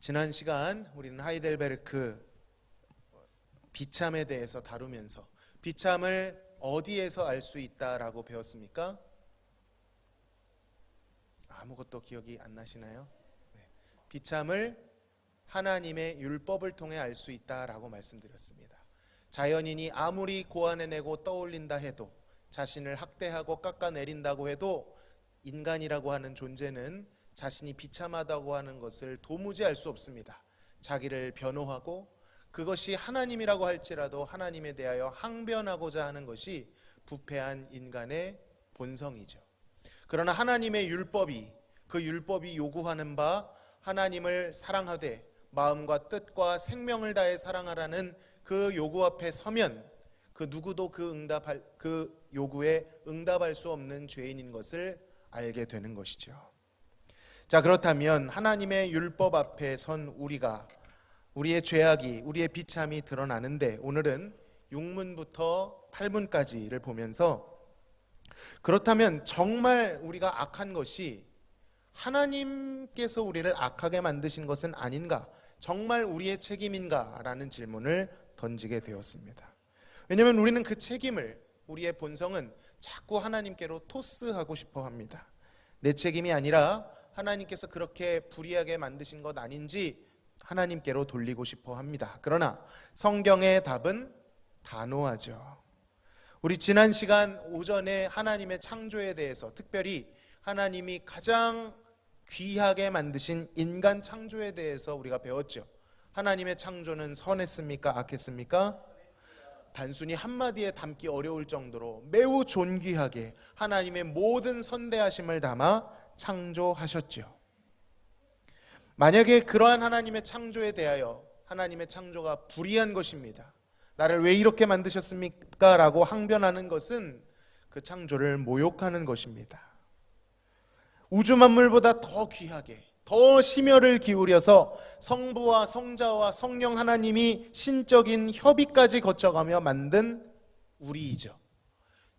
지난 시간 우리는 하이델베르크 비참에 대해서 다루면서 비참을 어디에서 알 수 있다라고 배웠습니까? 아무것도 기억이 안 나시나요? 네. 비참을 하나님의 율법을 통해 알 수 있다라고 말씀드렸습니다. 자연인이 아무리 고안해내고 떠올린다 해도, 자신을 학대하고 깎아내린다고 해도 인간이라고 하는 존재는 자신이 비참하다고 하는 것을 도무지 알 수 없습니다. 자기를 변호하고 그것이 하나님이라고 할지라도 하나님에 대하여 항변하고자 하는 것이 부패한 인간의 본성이죠. 그러나 하나님의 율법이, 그 율법이 요구하는 바 하나님을 사랑하되 마음과 뜻과 생명을 다해 사랑하라는 그 요구 앞에 서면 그 누구도 그 요구에 응답할 수 없는 죄인인 것을 알게 되는 것이죠. 자, 그렇다면 하나님의 율법 앞에 선 우리가, 우리의 죄악이, 우리의 비참이 드러나는데, 오늘은 6문부터 8문까지를 보면서 그렇다면 정말 우리가 악한 것이 하나님께서 우리를 악하게 만드신 것은 아닌가? 정말 우리의 책임인가? 라는 질문을 던지게 되었습니다. 왜냐하면 우리는 그 책임을, 우리의 본성은 자꾸 하나님께로 토스하고 싶어 합니다. 내 책임이 아니라 하나님께서 그렇게 불의하게 만드신 것 아닌지 하나님께로 돌리고 싶어 합니다. 그러나 성경의 답은 단호하죠. 우리 지난 시간 오전에 하나님의 창조에 대해서, 특별히 하나님이 가장 귀하게 만드신 인간 창조에 대해서 우리가 배웠죠. 하나님의 창조는 선했습니까? 악했습니까? 단순히 한마디에 담기 어려울 정도로 매우 존귀하게 하나님의 모든 선대하심을 담아 창조하셨죠. 만약에 그러한 하나님의 창조에 대하여 하나님의 창조가 불의한 것입니다, 나를 왜 이렇게 만드셨습니까? 라고 항변하는 것은 그 창조를 모욕하는 것입니다. 우주 만물보다 더 귀하게, 더 심혈을 기울여서 성부와 성자와 성령 하나님이 신적인 협의까지 거쳐가며 만든 우리이죠.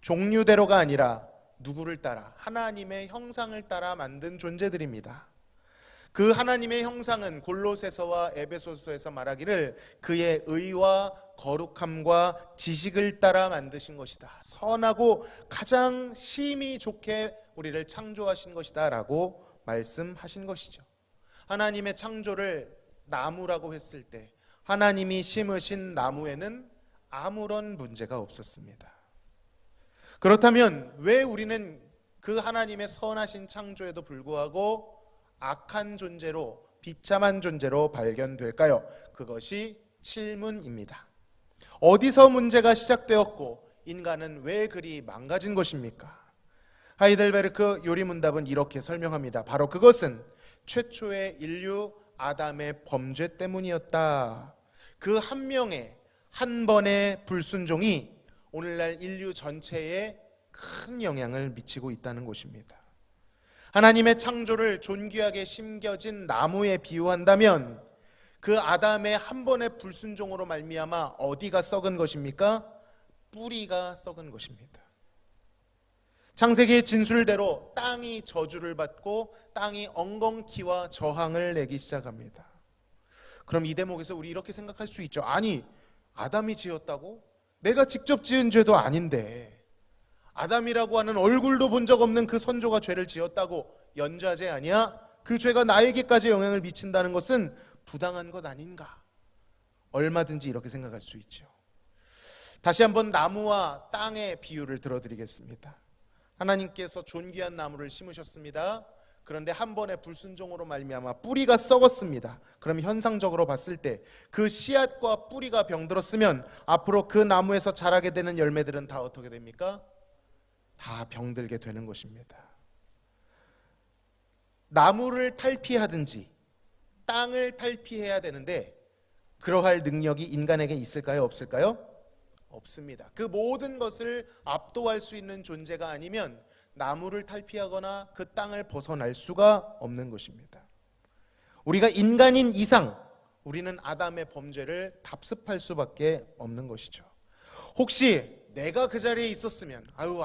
종류대로가 아니라 누구를 따라? 하나님의 형상을 따라 만든 존재들입니다. 그 하나님의 형상은 골로새서와 에베소서에서 말하기를 그의 의와 거룩함과 지식을 따라 만드신 것이다, 선하고 가장 심히 좋게 우리를 창조하신 것이다 라고 말씀하신 것이죠. 하나님의 창조를 나무라고 했을 때 하나님이 심으신 나무에는 아무런 문제가 없었습니다. 그렇다면 왜 우리는 그 하나님의 선하신 창조에도 불구하고 악한 존재로, 비참한 존재로 발견될까요? 그것이 7문입니다. 어디서 문제가 시작되었고 인간은 왜 그리 망가진 것입니까? 하이델베르크 요리문답은 이렇게 설명합니다. 바로 그것은 최초의 인류 아담의 범죄 때문이었다. 그 한 명의, 한 번의 불순종이 오늘날 인류 전체에 큰 영향을 미치고 있다는 것입니다. 하나님의 창조를 존귀하게 심겨진 나무에 비유한다면 그 아담의 한 번의 불순종으로 말미암아 어디가 썩은 것입니까? 뿌리가 썩은 것입니다. 창세기의 진술대로 땅이 저주를 받고 땅이 엉겅퀴와 저항을 내기 시작합니다. 그럼 이 대목에서 우리 이렇게 생각할 수 있죠. 아니, 아담이 지었다고? 내가 직접 지은 죄도 아닌데 아담이라고 하는 얼굴도 본 적 없는 그 선조가 죄를 지었다고 연좌제 아니야? 그 죄가 나에게까지 영향을 미친다는 것은 부당한 것 아닌가? 얼마든지 이렇게 생각할 수 있죠. 다시 한번 나무와 땅의 비유를 들어드리겠습니다. 하나님께서 존귀한 나무를 심으셨습니다. 그런데 한 번의 불순종으로 말미암아 뿌리가 썩었습니다. 그럼 현상적으로 봤을 때 그 씨앗과 뿌리가 병들었으면 앞으로 그 나무에서 자라게 되는 열매들은 다 어떻게 됩니까? 다 병들게 되는 것입니다. 나무를 탈피하든지 땅을 탈피해야 되는데 그러할 능력이 인간에게 있을까요? 없을까요? 없습니다. 그 모든 것을 압도할 수 있는 존재가 아니면 나무를 탈피하거나 그 땅을 벗어날 수가 없는 것입니다. 우리가 인간인 이상 우리는 아담의 범죄를 답습할 수밖에 없는 것이죠. 혹시 내가 그 자리에 있었으면, 아유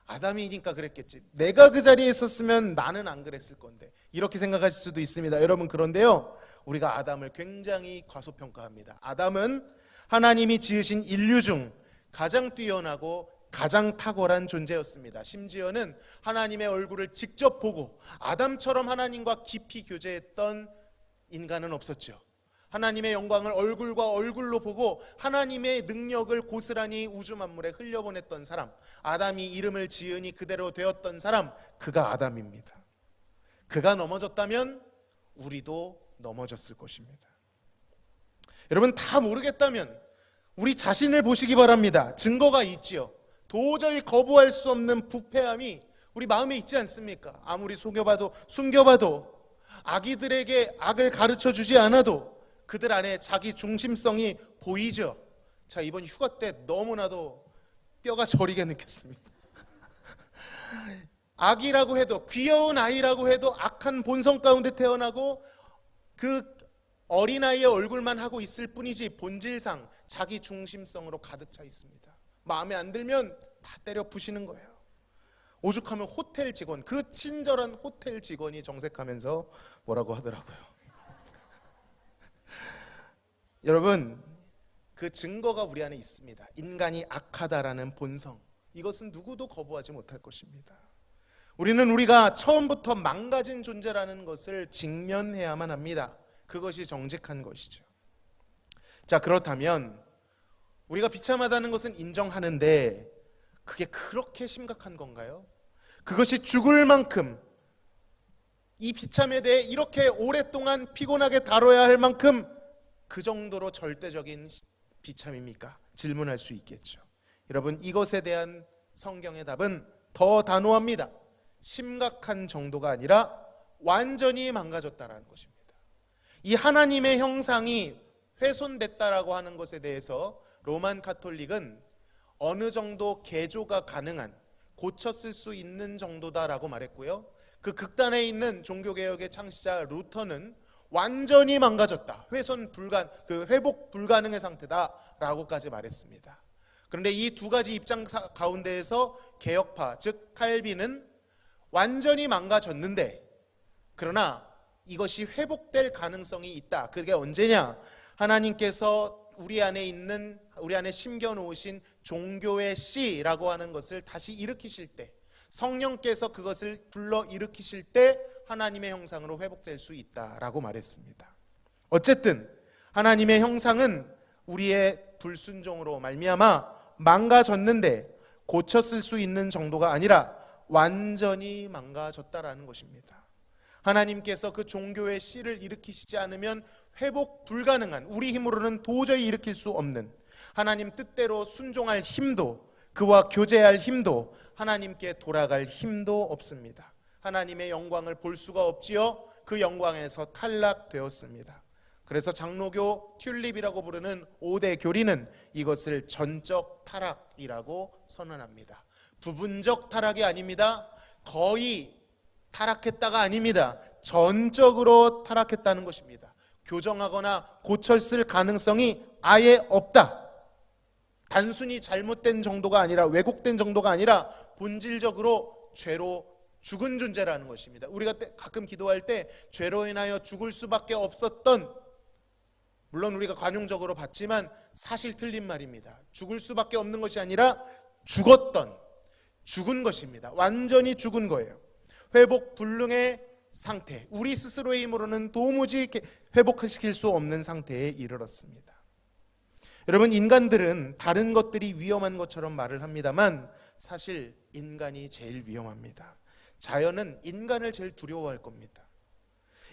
아담이니까 그랬겠지. 내가 그 자리에 있었으면 나는 안 그랬을 건데. 이렇게 생각하실 수도 있습니다. 여러분, 그런데요, 우리가 아담을 굉장히 과소평가합니다. 아담은 하나님이 지으신 인류 중 가장 뛰어나고 가장 탁월한 존재였습니다. 심지어는 하나님의 얼굴을 직접 보고 아담처럼 하나님과 깊이 교제했던 인간은 없었죠. 하나님의 영광을 얼굴과 얼굴로 보고 하나님의 능력을 고스란히 우주 만물에 흘려보냈던 사람, 아담이 이름을 지으니 그대로 되었던 사람, 그가 아담입니다. 그가 넘어졌다면 우리도 넘어졌을 것입니다. 여러분, 다 모르겠다면 우리 자신을 보시기 바랍니다. 증거가 있지요. 도저히 거부할 수 없는 부패함이 우리 마음에 있지 않습니까? 아무리 속여봐도 숨겨봐도 아기들에게 악을 가르쳐주지 않아도 그들 안에 자기 중심성이 보이죠. 자, 이번 휴가 때 너무나도 뼈가 저리게 느꼈습니다. 아기라고 해도, 귀여운 아이라고 해도 악한 본성 가운데 태어나고 그 어린아이의 얼굴만 하고 있을 뿐이지 본질상 자기 중심성으로 가득 차 있습니다. 마음에 안 들면 다 때려 부시는 거예요. 오죽하면 호텔 직원, 그 친절한 호텔 직원이 정색하면서 뭐라고 하더라고요. 여러분, 그 증거가 우리 안에 있습니다. 인간이 악하다라는 본성, 이것은 누구도 거부하지 못할 것입니다. 우리는 우리가 처음부터 망가진 존재라는 것을 직면해야만 합니다. 그것이 정직한 것이죠. 자, 그렇다면 우리가 비참하다는 것은 인정하는데 그게 그렇게 심각한 건가요? 그것이 죽을 만큼, 이 비참에 대해 이렇게 오랫동안 피곤하게 다뤄야 할 만큼 그 정도로 절대적인 비참입니까? 질문할 수 있겠죠. 여러분, 이것에 대한 성경의 답은 더 단호합니다. 심각한 정도가 아니라 완전히 망가졌다라는 것입니다. 이 하나님의 형상이 훼손됐다라고 하는 것에 대해서 로만 가톨릭은 어느 정도 개조가 가능한, 고쳤을 수 있는 정도다라고 말했고요. 그 극단에 있는 종교개혁의 창시자 루터는 완전히 망가졌다, 회복 불가능의 상태다라고까지 말했습니다. 그런데 이 두 가지 입장 가운데에서 개혁파, 즉 칼빈은 완전히 망가졌는데 그러나 이것이 회복될 가능성이 있다. 그게 언제냐? 하나님께서 우리 안에 심겨놓으신 종교의 씨라고 하는 것을 다시 일으키실 때, 성령께서 그것을 불러 일으키실 때 하나님의 형상으로 회복될 수 있다라고 말했습니다. 어쨌든 하나님의 형상은 우리의 불순종으로 말미암아 망가졌는데 고쳤을 수 있는 정도가 아니라 완전히 망가졌다라는 것입니다. 하나님께서 그 종교의 씨를 일으키시지 않으면 회복 불가능한, 우리 힘으로는 도저히 일으킬 수 없는, 하나님 뜻대로 순종할 힘도, 그와 교제할 힘도, 하나님께 돌아갈 힘도 없습니다. 하나님의 영광을 볼 수가 없지요. 그 영광에서 탈락되었습니다. 그래서 장로교 튤립이라고 부르는 5대 교리는 이것을 전적 타락이라고 선언합니다. 부분적 타락이 아닙니다. 거의 타락했다가 아닙니다. 전적으로 타락했다는 것입니다. 교정하거나 고쳤을 가능성이 아예 없다. 단순히 잘못된 정도가 아니라, 왜곡된 정도가 아니라 본질적으로 죄로 죽은 존재라는 것입니다. 우리가 가끔 기도할 때 죄로 인하여 죽을 수밖에 없었던, 물론 우리가 관용적으로 봤지만 사실 틀린 말입니다. 죽을 수밖에 없는 것이 아니라 죽은 것입니다. 완전히 죽은 거예요. 회복 불능의 상태, 우리 스스로의 힘으로는 도무지 회복시킬 수 없는 상태에 이르렀습니다. 여러분, 인간들은 다른 것들이 위험한 것처럼 말을 합니다만 사실 인간이 제일 위험합니다. 자연은 인간을 제일 두려워할 겁니다.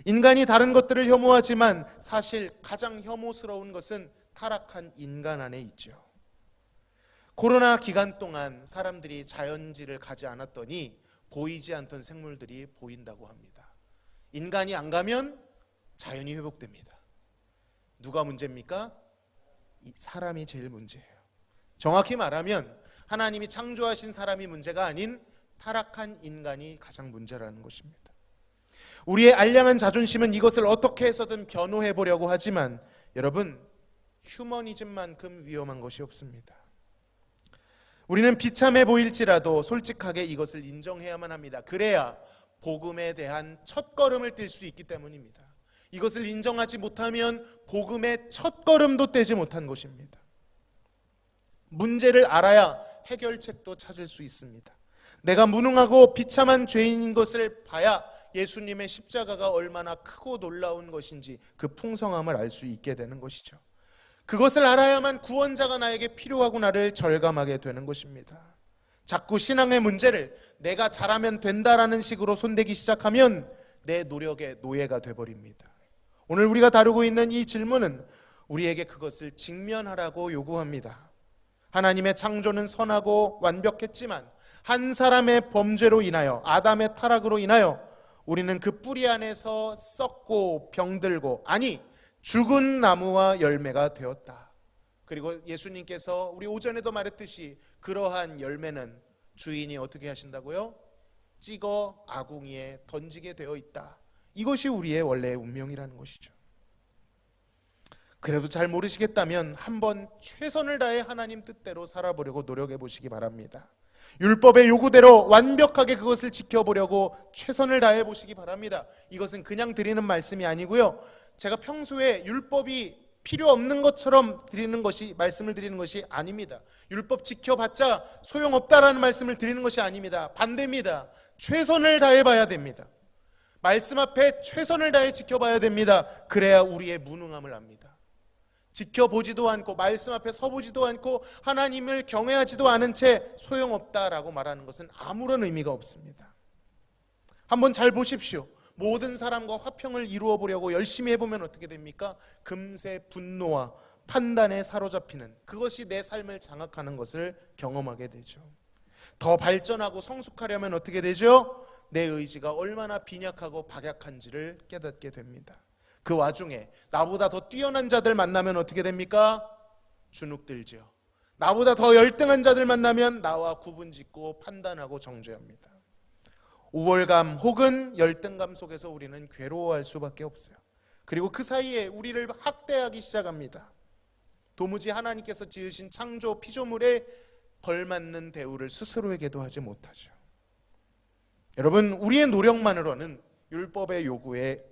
인간이 다른 것들을 혐오하지만 사실 가장 혐오스러운 것은 타락한 인간 안에 있죠. 코로나 기간 동안 사람들이 자연지를 가지 않았더니 보이지 않던 생물들이 보인다고 합니다. 인간이 안 가면 자연이 회복됩니다. 누가 문제입니까? 사람이 제일 문제예요. 정확히 말하면 하나님이 창조하신 사람이 문제가 아닌 타락한 인간이 가장 문제라는 것입니다. 우리의 알량한 자존심은 이것을 어떻게 해서든 변호해 보려고 하지만 여러분, 휴머니즘만큼 위험한 것이 없습니다. 우리는 비참해 보일지라도 솔직하게 이것을 인정해야만 합니다. 그래야 복음에 대한 첫걸음을 뗄 수 있기 때문입니다. 이것을 인정하지 못하면 복음의 첫걸음도 떼지 못한 것입니다. 문제를 알아야 해결책도 찾을 수 있습니다. 내가 무능하고 비참한 죄인인 것을 봐야 예수님의 십자가가 얼마나 크고 놀라운 것인지 그 풍성함을 알 수 있게 되는 것이죠. 그것을 알아야만 구원자가 나에게 필요하고 나를 절감하게 되는 것입니다. 자꾸 신앙의 문제를 내가 잘하면 된다라는 식으로 손대기 시작하면 내 노력의 노예가 돼버립니다. 오늘 우리가 다루고 있는 이 질문은 우리에게 그것을 직면하라고 요구합니다. 하나님의 창조는 선하고 완벽했지만 한 사람의 범죄로 인하여, 아담의 타락으로 인하여 우리는 그 뿌리 안에서 썩고 병들고, 아니 죽은 나무와 열매가 되었다. 그리고 예수님께서 우리 오전에도 말했듯이 그러한 열매는 주인이 어떻게 하신다고요? 찍어 아궁이에 던지게 되어 있다. 이것이 우리의 원래의 운명이라는 것이죠. 그래도 잘 모르시겠다면 한번 최선을 다해 하나님 뜻대로 살아보려고 노력해 보시기 바랍니다. 율법의 요구대로 완벽하게 그것을 지켜보려고 최선을 다해 보시기 바랍니다. 이것은 그냥 드리는 말씀이 아니고요, 제가 평소에 율법이 필요 없는 것처럼 말씀을 드리는 것이 아닙니다. 율법 지켜봤자 소용없다라는 말씀을 드리는 것이 아닙니다. 반대입니다. 최선을 다해 봐야 됩니다. 말씀 앞에 최선을 다해 지켜봐야 됩니다. 그래야 우리의 무능함을 압니다. 지켜보지도 않고 말씀 앞에 서보지도 않고 하나님을 경외하지도 않은 채 소용없다라고 말하는 것은 아무런 의미가 없습니다. 한번 잘 보십시오. 모든 사람과 화평을 이루어 보려고 열심히 해보면 어떻게 됩니까? 금세 분노와 판단에 사로잡히는, 그것이 내 삶을 장악하는 것을 경험하게 되죠. 더 발전하고 성숙하려면 어떻게 되죠? 내 의지가 얼마나 빈약하고 박약한지를 깨닫게 됩니다. 그 와중에 나보다 더 뛰어난 자들 만나면 어떻게 됩니까? 주눅들죠. 나보다 더 열등한 자들 만나면 나와 구분짓고 판단하고 정죄합니다. 우월감 혹은 열등감 속에서 우리는 괴로워할 수밖에 없어요. 그리고 그 사이에 우리를 학대하기 시작합니다. 도무지 하나님께서 지으신 창조 피조물에 걸맞는 대우를 스스로에게도 하지 못하죠. 여러분, 우리의 노력만으로는 율법의 요구에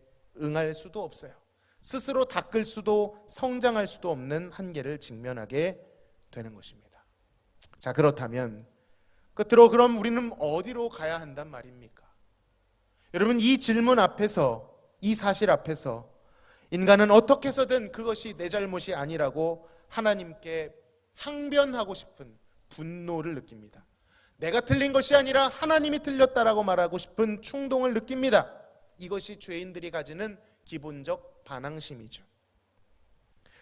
응할 수도 없어요. 스스로 닦을 수도 성장할 수도 없는 한계를 직면하게 되는 것입니다. 자, 그렇다면 끝으로 그럼 우리는 어디로 가야 한단 말입니까? 여러분, 이 질문 앞에서, 이 사실 앞에서 인간은 어떻게 해서든 그것이 내 잘못이 아니라고 하나님께 항변하고 싶은 분노를 느낍니다. 내가 틀린 것이 아니라 하나님이 틀렸다라고 말하고 싶은 충동을 느낍니다. 이것이 죄인들이 가지는 기본적 반항심이죠.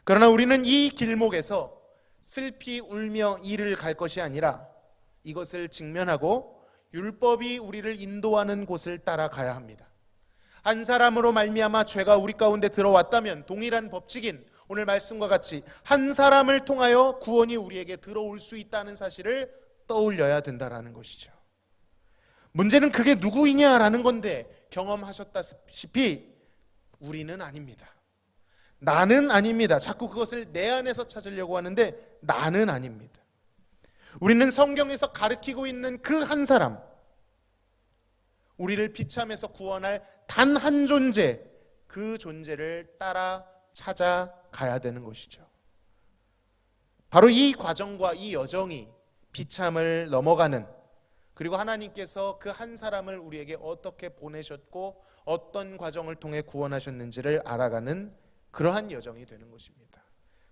그러나 우리는 이 길목에서 슬피 울며 이를 갈 것이 아니라 이것을 직면하고 율법이 우리를 인도하는 곳을 따라가야 합니다. 한 사람으로 말미암아 죄가 우리 가운데 들어왔다면 동일한 법칙인 오늘 말씀과 같이 한 사람을 통하여 구원이 우리에게 들어올 수 있다는 사실을 떠올려야 된다는 것이죠. 문제는 그게 누구이냐라는 건데, 경험하셨다시피 우리는 아닙니다. 나는 아닙니다. 자꾸 그것을 내 안에서 찾으려고 하는데 나는 아닙니다. 우리는 성경에서 가르치고 있는 그 한 사람, 우리를 비참해서 구원할 단 한 존재, 그 존재를 따라 찾아가야 되는 것이죠. 바로 이 과정과 이 여정이 비참을 넘어가는, 그리고 하나님께서 그 한 사람을 우리에게 어떻게 보내셨고 어떤 과정을 통해 구원하셨는지를 알아가는 그러한 여정이 되는 것입니다.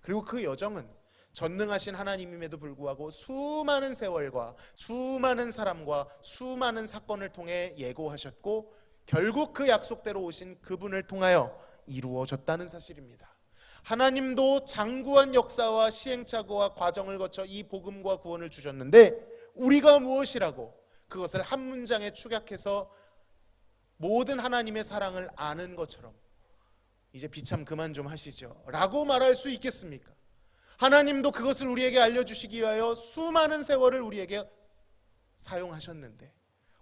그리고 그 여정은 전능하신 하나님임에도 불구하고 수많은 세월과 수많은 사람과 수많은 사건을 통해 예고하셨고 결국 그 약속대로 오신 그분을 통하여 이루어졌다는 사실입니다. 하나님도 장구한 역사와 시행착오와 과정을 거쳐 이 복음과 구원을 주셨는데 우리가 무엇이라고 그것을 한 문장에 축약해서 모든 하나님의 사랑을 아는 것처럼 이제 비참 그만 좀 하시죠 라고 말할 수 있겠습니까? 하나님도 그것을 우리에게 알려주시기 위하여 수많은 세월을 우리에게 사용하셨는데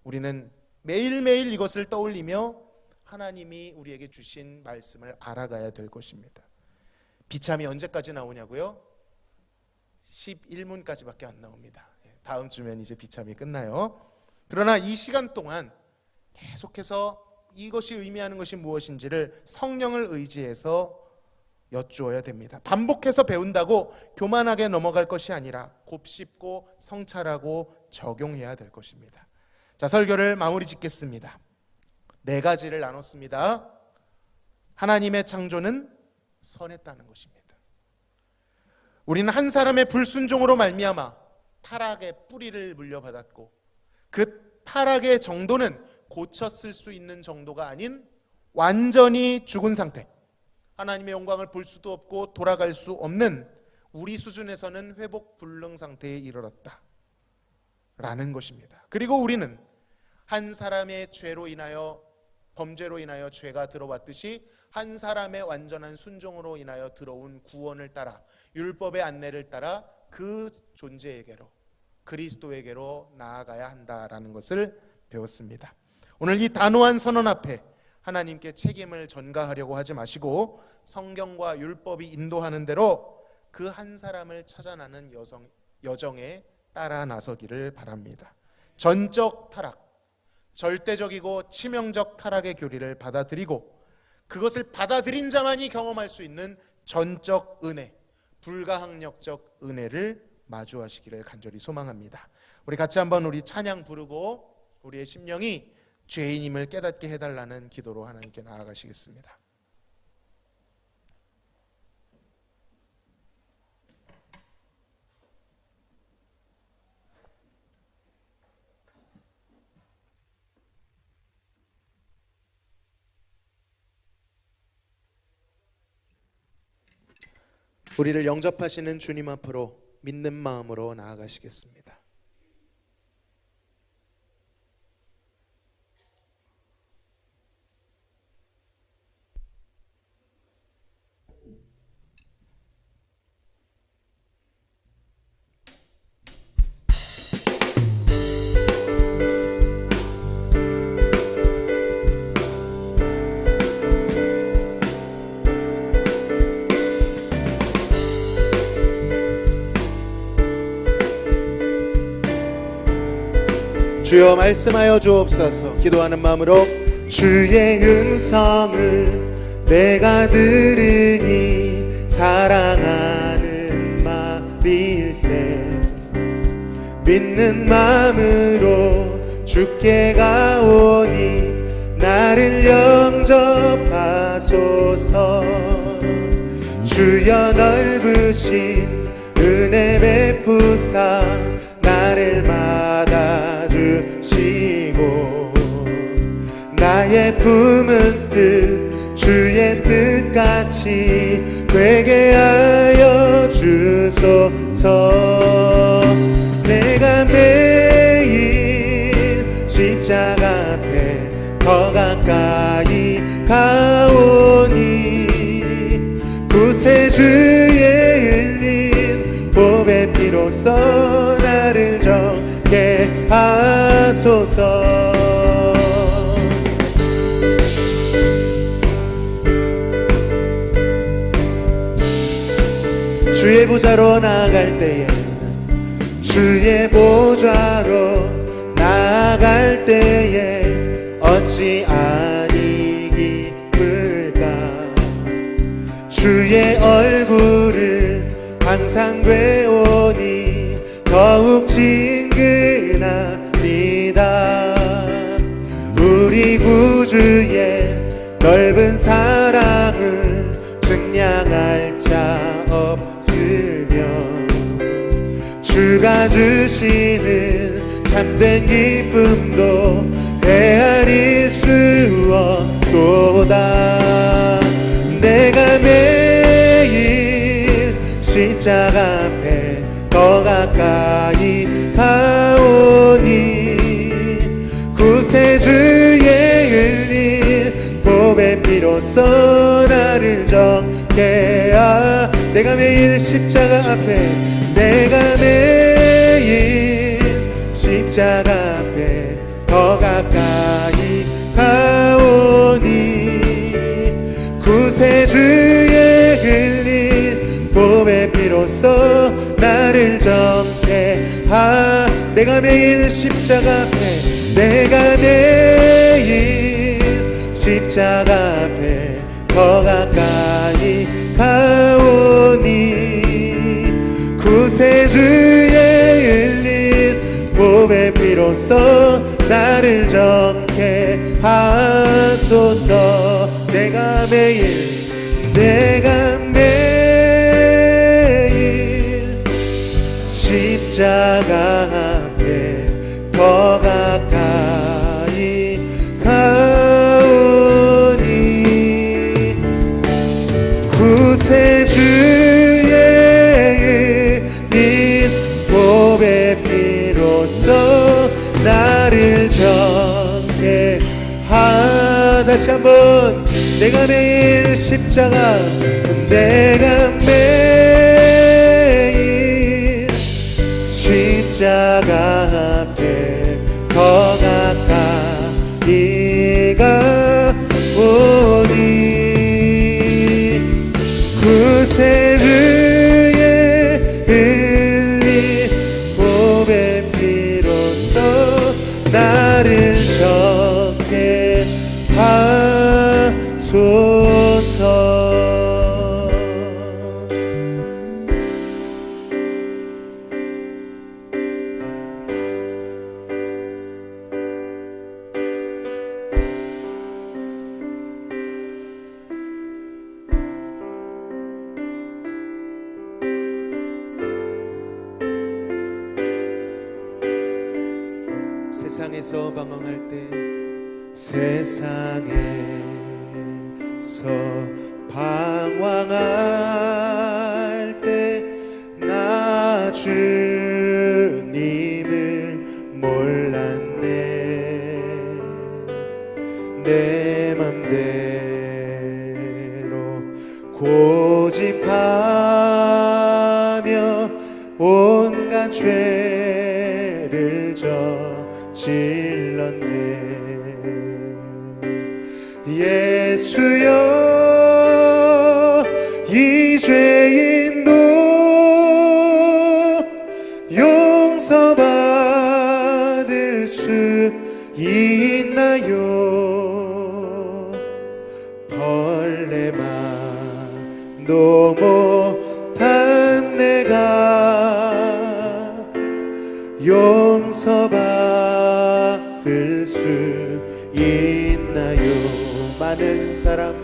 우리는 매일매일 이것을 떠올리며 하나님이 우리에게 주신 말씀을 알아가야 될 것입니다. 비참이 언제까지 나오냐고요? 11문까지밖에 안 나옵니다. 다음 주면 이제 비참이 끝나요. 그러나 이 시간 동안 계속해서 이것이 의미하는 것이 무엇인지를 성령을 의지해서 여쭈어야 됩니다. 반복해서 배운다고 교만하게 넘어갈 것이 아니라 곱씹고 성찰하고 적용해야 될 것입니다. 자, 설교를 마무리 짓겠습니다. 4가지를 나눴습니다. 하나님의 창조는 선했다는 것입니다. 우리는 한 사람의 불순종으로 말미암아 타락의 뿌리를 물려받았고, 그 타락의 정도는 고쳤을 수 있는 정도가 아닌 완전히 죽은 상태, 하나님의 영광을 볼 수도 없고 돌아갈 수 없는 우리 수준에서는 회복 불능 상태에 이르렀다 라는 것입니다. 그리고 우리는 한 사람의 죄로 인하여, 범죄로 인하여 죄가 들어왔듯이 한 사람의 완전한 순종으로 인하여 들어온 구원을 따라, 율법의 안내를 따라 그 존재에게로, 그리스도에게로 나아가야 한다라는 것을 배웠습니다. 오늘 이 단호한 선언 앞에 하나님께 책임을 전가하려고 하지 마시고 성경과 율법이 인도하는 대로 그 한 사람을 찾아나는 여정에 따라 나서기를 바랍니다. 전적 타락, 절대적이고 치명적 타락의 교리를 받아들이고 그것을 받아들인 자만이 경험할 수 있는 전적 은혜, 불가항력적 은혜를 마주하시기를 간절히 소망합니다. 우리 같이 한번 우리 찬양 부르고 우리의 심령이 죄인임을 깨닫게 해달라는 기도로 하나님께 나아가시겠습니다. 우리를 영접하시는 주님 앞으로 믿는 마음으로 나아가시겠습니다. 주여 말씀하여 주옵소서. 기도하는 마음으로 주의 음성을 내가 들으니 사랑하는 마음일세, 믿는 마음으로 주께 가오니 나를 영접하소서. 주여 넓으신 은혜 베푸사 나를 받아주시고 나의 품은 뜻 주의 뜻같이 되게 하여 주소서. 내가 매일 십자가 앞에 더 가까이 가오니 구세주의 흘린 보배 피로써 나를 정케 하소서. 주의 보좌로 나아갈 때에, 주의 보좌로 나아갈 때에 어찌 아니 기쁠까. 주의 얼굴을 항상 배우니 더욱 친근합니다. 우리 구주의 넓은 사랑을 증량할 자 없으며 주가 주시는 참된 기쁨도 헤아릴 수 없도다. 내가 매일 십자가 앞에 더 가까이 가오니 구세주의 흘린 보배 피로써 나를 정케 하. 내가 매일 십자가 앞에, 내가 매일 십자가 앞에 더 가까이 가오니 구세주의 흘린 보배 피로써 나를 정케 하. 내가 매일 십자가 앞에, 내가 매일 십자가 앞에 더 가까이 가오니 구세주의 흘린 몸의 피로써 나를 정케 하소서. 내가 매일 십자가 앞에 더 가까이 가오니 구세주의 흘린 몸의 피로써 나를 정케 다시 한번. 내가 매일 십자가, 내가 매일 십자가 앞에 더 가까이 가오니 구세주의 흘린 몸의 피로써 나를 정케 하소서. 세상에서 방황할 때, 세상에서 방황할 때 나 주님을 몰랐네. 내 맘대로 고집하며 온갖 죄를 저질렀네. 예수여, 이 죄인도 용서받을 수 있나요? 벌레만도 못한 내가 용서받을 수 있나요? 많은 사람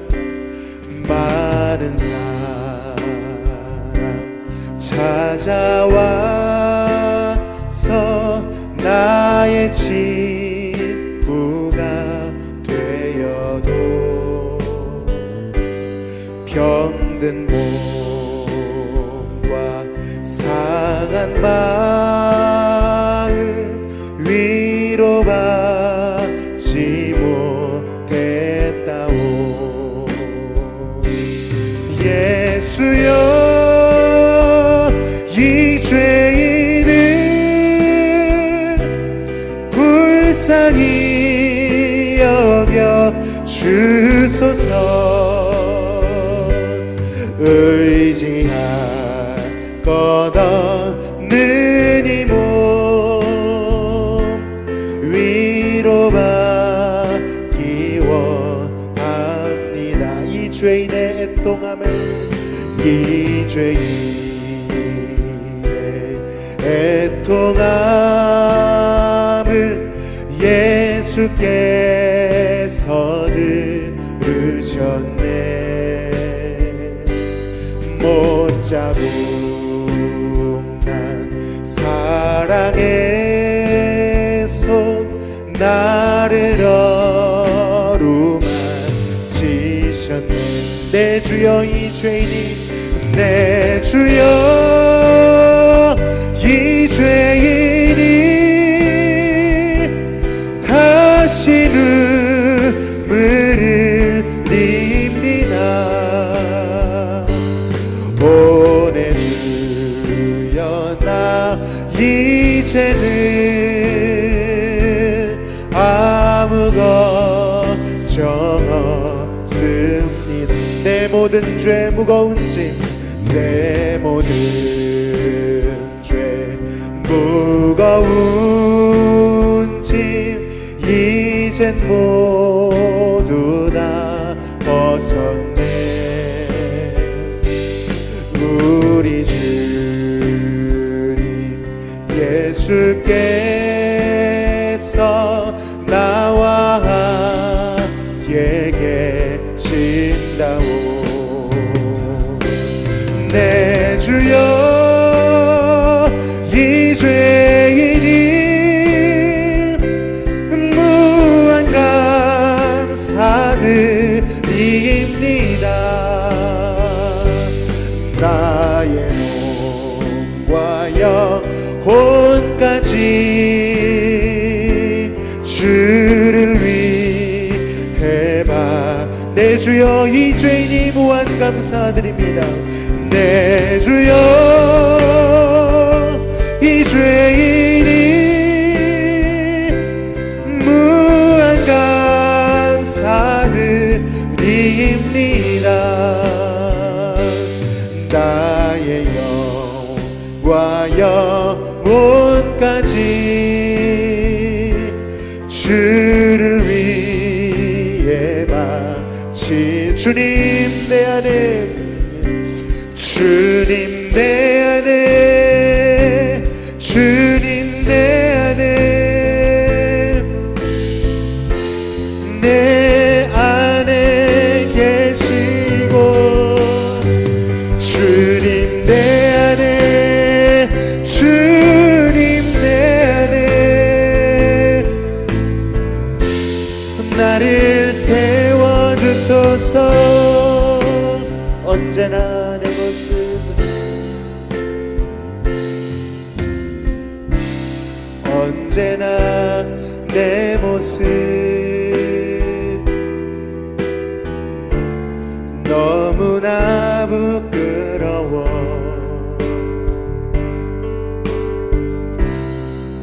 찾아와서 나의 친구가 되어도 병든 몸과 상한 마음 위로받지 못했다오. 예수여, 이 죄인을 불쌍히 여겨 주소서. 의지할 것 없는 이 몸 위로받기 원합니다. 이 죄인의 애통함을, 이 죄인의 애통함을 예수께서 들으셨네. 못자국 난 사랑의 손 나를 어루만지셨네. 내 주여, 이 죄인이, 내 주여, 이 죄인이 다시 눈물을 흘립니다. 오 내 주여, 나 이제는 아무 걱정 없습니다. 내 모든 죄 무거운 짐, 내 모든 죄 무거운 짐 이젠 모두 다 벗었네. 우리 주님 예수께서 나와 함께 계신다오. 내 주여 이 죄인이 무한 감사드립니다. 나의 몸과 영혼까지 주를 위해 봐. 내 주여 이 죄인이 무한 감사드립니다. 내 주여 이 죄인이 무한 감사드립니다. 나의 영과 영혼까지 주를 위해 바친 주님 내 안에, 주님 내 안에, 주님 내 안에, 내 안에 계시고, 주님 내 안에, 주님 내 안에 나를 세워주소서. 언제나 내 모습, 언제나 내 모습 너무나 부끄러워.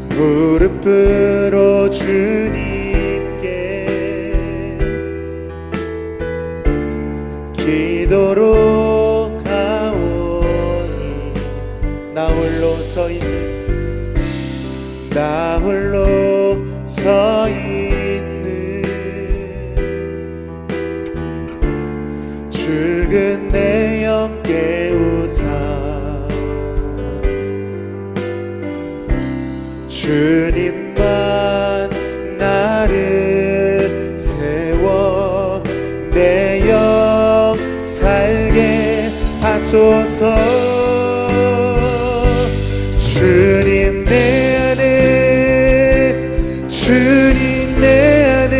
무릎으로 주님께 기도로 가오니 나 홀로 서 있는, 나 홀로 서 있는 죽은 내 영 깨우사 주님만 나를 세워 내 영 살게 하소서. 주님 내 안에, 주님 내 안에,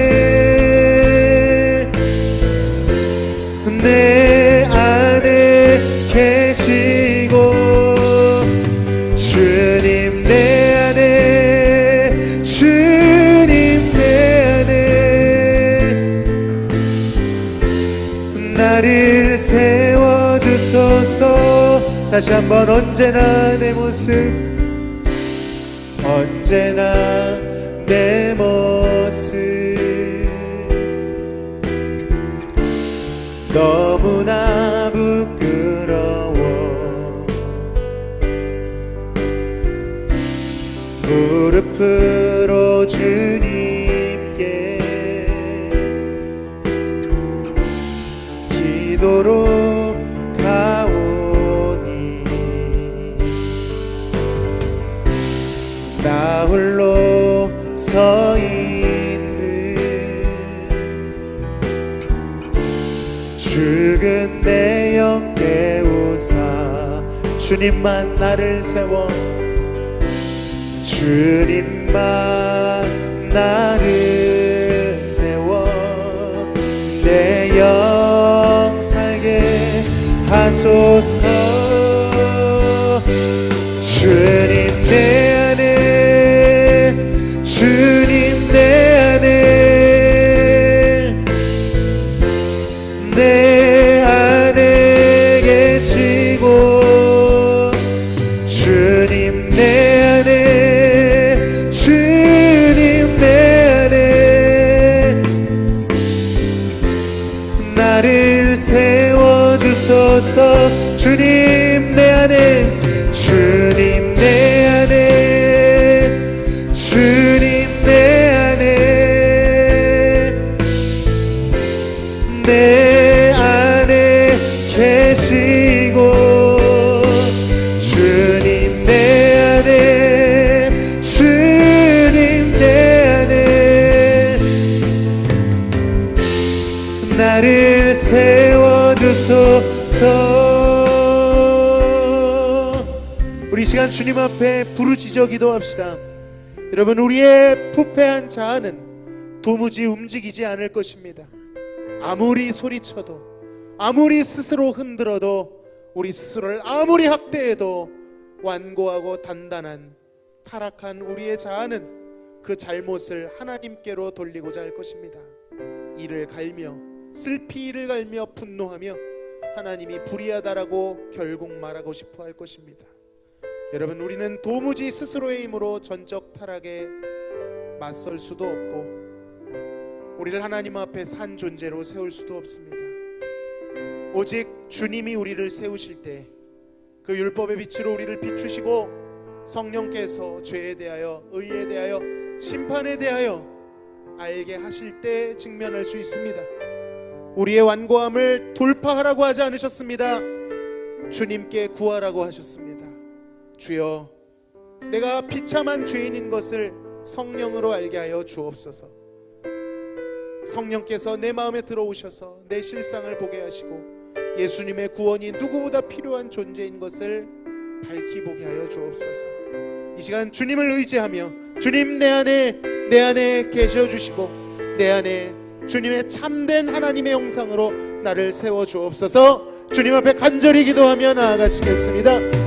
내 안에 계시고, 주님 내 안에, 주님 내 안에 나를 세워주소서. 다시 한번 언제나 내 모습, 언제나 내 모습 너무나 부끄러워. 무릎으로 주님께 기도로 가오니 나 홀로 서 있는 죽은 내 영 깨우사 주님만 나를 세워, 주님만 나를 세워 내 영 살게 하소서. 주님 내 안에, 주님 내 안에, 내 안에 계시고, 주님 내 안에, 주님 내 안에 나를 세워주소서. 주님 내 안에, 주님 내 안에, 계시고 주님 내 안에 주님 내 안에 나를 세워주소서. 우리 이 시간 주님 앞에 부르짖어 기도합시다. 여러분, 우리의 부패한 자아는 도무지 움직이지 않을 것입니다. 아무리 소리쳐도, 아무리 스스로 흔들어도, 우리 스스로를 아무리 학대해도 완고하고 단단한 타락한 우리의 자아는 그 잘못을 하나님께로 돌리고자 할 것입니다. 이를 갈며 슬피 이를 갈며 분노하며 하나님이 불의하다라고 결국 말하고 싶어 할 것입니다. 여러분, 우리는 도무지 스스로의 힘으로 전적 타락에 맞설 수도 없고 우리를 하나님 앞에 산 존재로 세울 수도 없습니다. 오직 주님이 우리를 세우실 때 그 율법의 빛으로 우리를 비추시고 성령께서 죄에 대하여, 의에 대하여, 심판에 대하여 알게 하실 때 직면할 수 있습니다. 우리의 완고함을 돌파하라고 하지 않으셨습니다. 주님께 구하라고 하셨습니다. 주여, 내가 비참한 죄인인 것을 성령으로 알게 하여 주옵소서. 성령께서 내 마음에 들어오셔서 내 실상을 보게 하시고 예수님의 구원이 누구보다 필요한 존재인 것을 밝히 보게 하여 주옵소서. 이 시간 주님을 의지하며 주님 내 안에 계셔 주시고 내 안에 주님의 참된 하나님의 형상으로 나를 세워 주옵소서. 주님 앞에 간절히 기도하며 나아가시겠습니다.